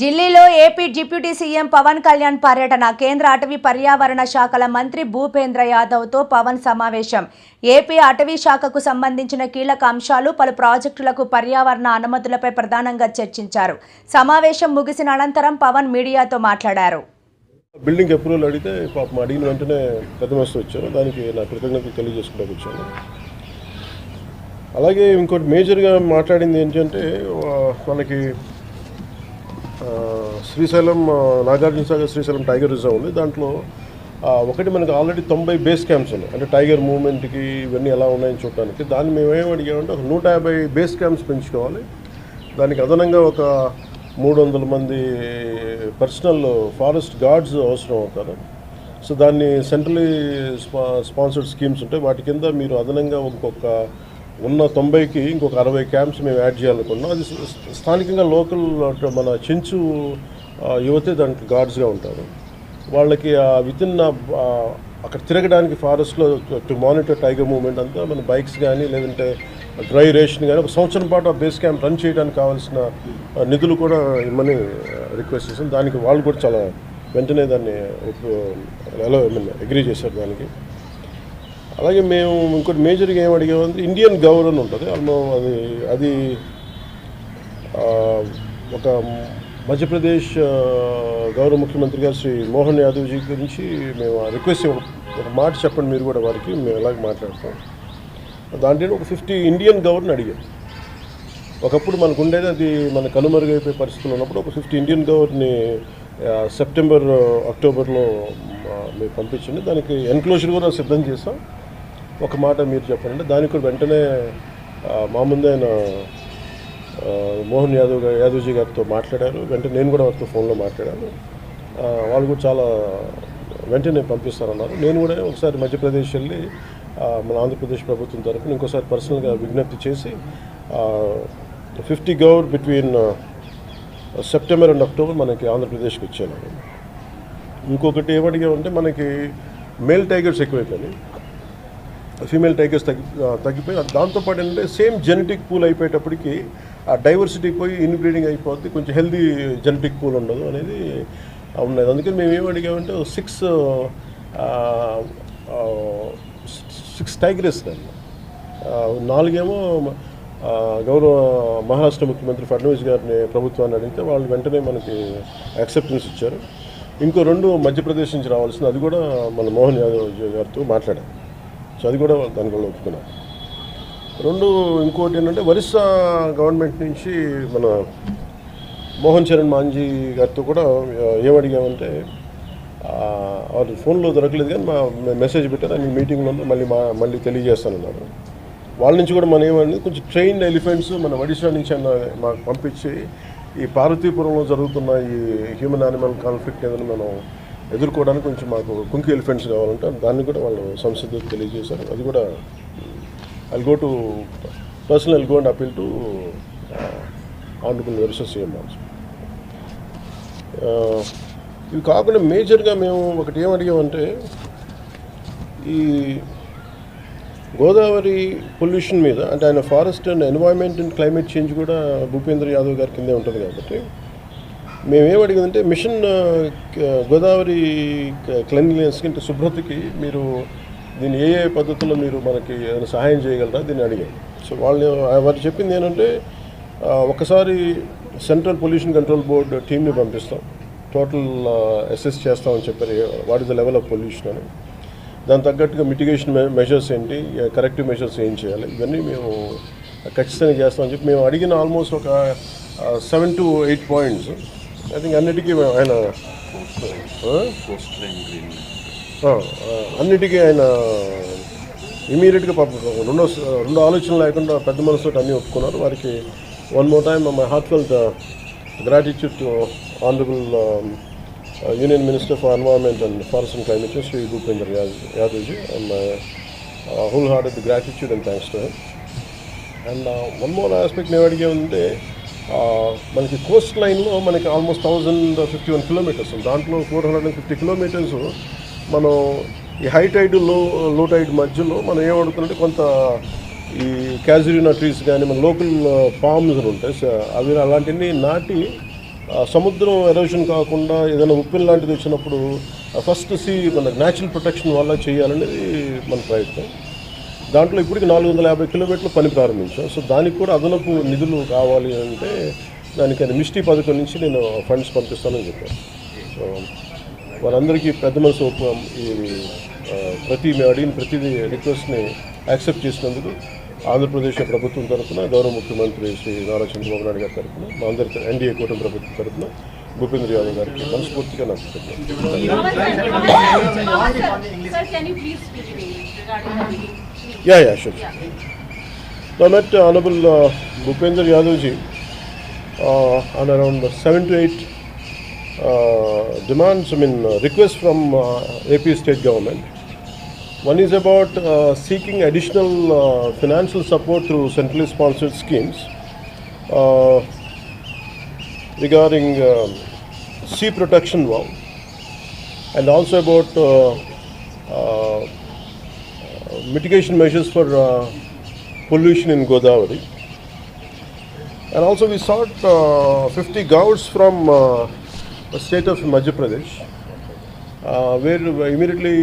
ఢిల్లీలో AP deputy CM Pawan Kalyan పర్యటన. కేంద్ర అటవీ పర్యావరణ శాఖల మంత్రి భూపేంద్ర యాదవ్తో పవన్ సమావేశం. ఏపీ అటవీ శాఖకు సంబంధించిన కీలక అంశాలు, పలు ప్రాజెక్టులకు పర్యావరణ అనుమతులపై ప్రధానంగా చర్చించారు. సమావేశం ముగిసిన అనంతరం పవన్ మీడియాతో మాట్లాడారు. బిల్డింగ్ అప్రూవల్ అడిగితే పాపం అడిగిన వెంటనే పెద్ద మస్తు వచ్చారు. దానికి నా కృతజ్ఞతలు తెలియజేసుకుంటూ వచ్చాను. అలాగే ఇంకోటి మేజర్గా మాట్లాడింది ఏంటంటే మనకి శ్రీశైలం, నాగార్జునసాగర్ శ్రీశైలం టైగర్ రిజర్వ్ ఉంది. దాంట్లో ఒకటి మనకు ఆల్రెడీ 90 బేస్ క్యాంప్స్ ఉన్నాయి. అంటే టైగర్ మూవ్మెంట్కి ఇవన్నీ ఎలా ఉన్నాయని చూడడానికి. దాన్ని మేము ఏం అడిగామంటే ఒక 150 బేస్ క్యాంప్స్ పెంచుకోవాలి. దానికి అదనంగా ఒక 300 మంది పర్సనల్ ఫారెస్ట్ గార్డ్స్ అవసరం అవుతారు. సో దాన్ని సెంట్రలీ స్పాన్సర్డ్ స్కీమ్స్ ఉంటాయి. వాటి కింద మీరు అదనంగా ఇంకొక ఉన్న 90కి ఇంకొక 60 క్యాంప్స్ మేము యాడ్ చేయాలనుకున్నాం. అది స్థానికంగా లోకల్ మన చెంచు యువతే దానికి గార్డ్స్గా ఉంటారు. వాళ్ళకి వితిన్ అక్కడ తిరగడానికి ఫారెస్ట్లో టు మానిటర్ టైగర్ మూవ్మెంట్ అంతా మన బైక్స్ కానీ లేదంటే డ్రై రేషన్ కానీ ఒక సంవత్సరం పాటు ఆ బేస్ క్యాంప్ రన్ చేయడానికి కావాల్సిన నిధులు కూడా ఇమ్మని రిక్వెస్ట్ చేసాం. దానికి వాళ్ళు కూడా చాలా వెంటనే దాన్ని అగ్రీ చేశారు దానికి. అలాగే మేము ఇంకోటి మేజర్గా ఏం అడిగామంటే ఇండియన్ గౌర్ అని ఉంటుంది. అది ఒక మధ్యప్రదేశ్ గౌరవ ముఖ్యమంత్రి గారు శ్రీ మోహన్ యాదవ్జీ గురించి మేము రిక్వెస్ట్ ఒక మాట చెప్పండి మీరు కూడా వారికి, మేము ఎలాగ మాట్లాడతాం. దాంట్లో ఒక 50 ఇండియన్ గవర్ని అడిగాం. ఒకప్పుడు మనకు ఉండేది అది మన కనుమరుగైపోయే పరిస్థితులు ఉన్నప్పుడు ఒక 50 ఇండియన్ గవర్ని సెప్టెంబర్, అక్టోబర్లో మీరు పంపించండి. దానికి ఎన్క్లోజర్ కూడా సిద్ధం చేస్తాం. ఒక మాట మీరు చెప్పండి. దానికి కూడా వెంటనే మా ముందే ఆయన మోహన్ యాదవ్జీ గారితో మాట్లాడారు. వెంటనే నేను కూడా వారితో ఫోన్లో మాట్లాడాను. వాళ్ళు కూడా చాలా వెంటనే పంపిస్తారన్నారు. నేను కూడా ఒకసారి మధ్యప్రదేశ్ వెళ్ళి మన ఆంధ్రప్రదేశ్ ప్రభుత్వం తరఫున ఇంకోసారి పర్సనల్గా విజ్ఞప్తి చేసి 50 గౌర్ బిట్వీన్ సెప్టెంబర్ అండ్ అక్టోబర్ మనకి ఆంధ్రప్రదేశ్కి వచ్చాను. ఇంకొకటి ఏమడిగామంటే మనకి మేల్ టైగర్స్ ఎక్కువైపోయినాయి, ఫీమేల్ టైగర్స్ తగ్గిపోయి దాంతోపాటు ఏంటంటే సేమ్ జెనెటిక్ పూల్ అయిపోయేటప్పటికి ఆ డైవర్సిటీ పోయి ఇన్బ్రీడింగ్ అయిపోద్ది, కొంచెం హెల్దీ జెనెటిక్ పూల్ ఉండదు అనేది ఉన్నది. అందుకని మేము ఏం అడిగామంటే 6 టైగర్స్ కానీ 4 ఏమో గౌరవ మహారాష్ట్ర ముఖ్యమంత్రి ఫడ్నవీస్ గారిని ప్రభుత్వాన్ని అడిగితే వాళ్ళు వెంటనే మనకి యాక్సెప్టెన్స్ ఇచ్చారు. ఇంకో 2 మధ్యప్రదేశ్ నుంచి రావాల్సింది, అది కూడా మన మోహన్ యాదవ్ గారితో మాట్లాడారు. సో అది కూడా దాని వల్ల ఒప్పుకున్నాం. ఇంకోటి ఏంటంటే ఒరిస్సా గవర్నమెంట్ నుంచి మన మోహన్ చరణ్ మాంజీ గారితో కూడా ఏమడిగామంటే వాళ్ళు ఫోన్లో దొరకలేదు కానీ మా మెసేజ్ పెట్టారు, అన్ని మీటింగ్లో మళ్ళీ తెలియజేస్తానన్నారు. వాళ్ళ నుంచి కూడా మనం ఏమన్నది కొంచెం ట్రైన్డ్ ఎలిఫెంట్స్ మన ఒడిశా నుంచి మాకు పంపించి ఈ పార్వతీపురంలో జరుగుతున్న ఈ హ్యూమన్ యానిమల్ కాన్ఫ్లిక్ట్ ఏదైనా మనం ఎదుర్కోవడానికి కొంచెం మాకు కుంకి ఎలిఫెంట్స్ కావాలంటే దాన్ని కూడా వాళ్ళు సంసిద్ధత తెలియజేశారు. అది కూడా I'll go and appeal to honourable Orissa CM also. ఇవి కాకుండా మేజర్గా మేము ఒకటి ఏమడిగామంటే ఈ గోదావరి పొల్యూషన్ మీద, అంటే ఆయన forest and environment and climate change కూడా భూపేంద్ర యాదవ్ గారి కిందే ఉంటుంది కాబట్టి మేమేమడిగిందంటే మిషన్ గోదావరి క్లెన్లీనెస్కి అంటే శుభ్రతకి మీరు దీన్ని ఏ పద్ధతుల్లో మీరు మనకి ఏదైనా సహాయం చేయగలరా దీన్ని అడిగాం. సో వారు చెప్పింది ఏంటంటే ఒకసారి సెంట్రల్ పొల్యూషన్ కంట్రోల్ బోర్డ్ టీమ్ని పంపిస్తాం, టోటల్ అసెస్ చేస్తామని చెప్పారు what is the level of pollution అని. దాని తగ్గట్టుగా మిటిగేషన్ మెజర్స్ ఏంటి, కరెక్టివ్ మెజర్స్ ఏం చేయాలి, ఇవన్నీ మేము ఖచ్చితంగా చేస్తామని చెప్పి మేము అడిగిన ఆల్మోస్ట్ ఒక 7 to 8 పాయింట్స్. ఐ థింక్ అన్నిటికీ ఆయన ఇమీడియట్గా రెండు ఆలోచనలు లేకుండా పెద్ద మనసుతో అన్నీ ఒప్పుకున్నారు. వారికి one more time my heartfelt gratitude to honourable Union Minister for Environment and Forest and Climate Change, Shri Bhupendra Yadavji, and my wholehearted gratitude and thanks to him. And one more aspect మేము అడిగామంటే మనకి Coast లైన్లో మనకి almost 1051 kilometres, దాంట్లో 450 kilometres మనం ఈ high Tide లో Tide మధ్యలో మనం ఏమడుగుతుంటే కొంత ఈ క్యాజురినా ట్రీస్ కానీ మన లోకల్ పామ్స్ ఉంటాయి, అవి అలాంటివన్నీ నాటి సముద్రం ఎరోషన్ కాకుండా ఏదైనా ఉప్పెన్ లాంటిది వచ్చినప్పుడు ఫస్ట్ మన న్యాచురల్ ప్రొటెక్షన్ వల్ల చేయాలనేది మన ప్రయత్నం. దాంట్లో ఇప్పటికి 450 కిలోమీటర్లు పని ప్రారంభించాం. సో దానికి కూడా అదనపు నిధులు కావాలి అంటే దానికి అది మిస్టీ పథకం నుంచి నేను ఫండ్స్ పంపిస్తానని చెప్పాను. సో వాళ్ళందరికీ పెద్ద మనసు ఈ మేము అడిగిన ప్రతిదీ రిక్వెస్ట్ని యాక్సెప్ట్ చేసినందుకు ఆంధ్రప్రదేశ్ ప్రభుత్వం తరఫున గౌరవ ముఖ్యమంత్రి శ్రీ నారా చంద్రబాబు నాయుడు గారి తరఫున మా అందరి ఎన్డీఏ కూటమి ప్రభుత్వం తరఫున భూపేంద్ర యాదవ్ గారికి మనస్ఫూర్తిగా నాకు Yeah, sure. So I met Honorable Bhupendra Yadav ji on around 7 to 8 demands, requests from AP state government. One is about seeking additional financial support through centrally sponsored schemes regarding sea protection wall, and also about mitigation measures for pollution in Godavari. And also we sought 50 gouts from the state of Madhya Pradesh, where immediately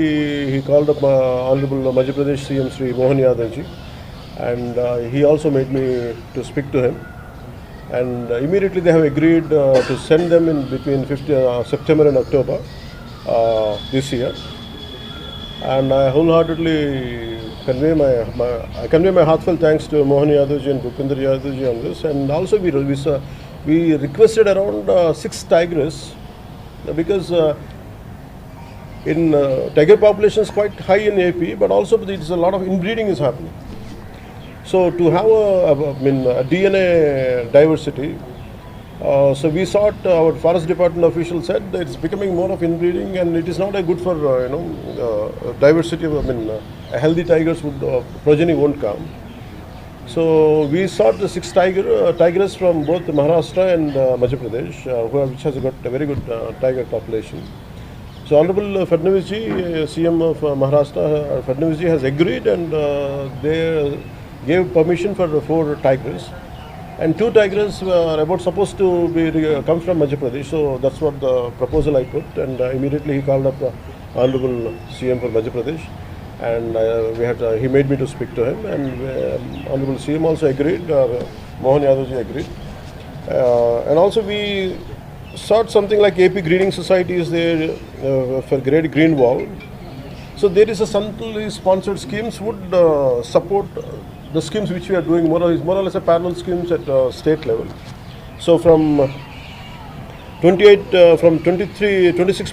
he called up Honorable Madhya Pradesh CM Sri Mohan Yadav ji, and he also made me to speak to him. And immediately they have agreed to send them in between September and October this year. And I wholeheartedly convey my heartfelt thanks to Mohan Yadav ji and Bhupendra Yadav ji on this. And also we requested around 6 tigers, because in tiger population is quite high in AP, but also there is a lot of inbreeding is happening. So to have a DNA diversity, so we sought, our forest department official said that it's becoming more of inbreeding, and it is not a good for diversity. A healthy tigers would progeny won't come. So we sought the 6 tigers from both Maharashtra and Madhya Pradesh, which has got a very good tiger population. So Honorable Fadnavis ji, CM of Maharashtra, Fadnavis ji has agreed, and they gave permission for 4 tigers. And 2 tigers are about supposed to come from Madhya Pradesh. So that's what the proposal I put, and immediately he called up Honorable CM for Madhya Pradesh, and he made me to speak to him, and Honorable CM also agreed, Mohan Yadav ji agreed. And also we sought something like AP Greening Society is there for Great Green Wall. So there is a centrally sponsored schemes would support the schemes which we are doing, more or less a parallel schemes at state level. So from 26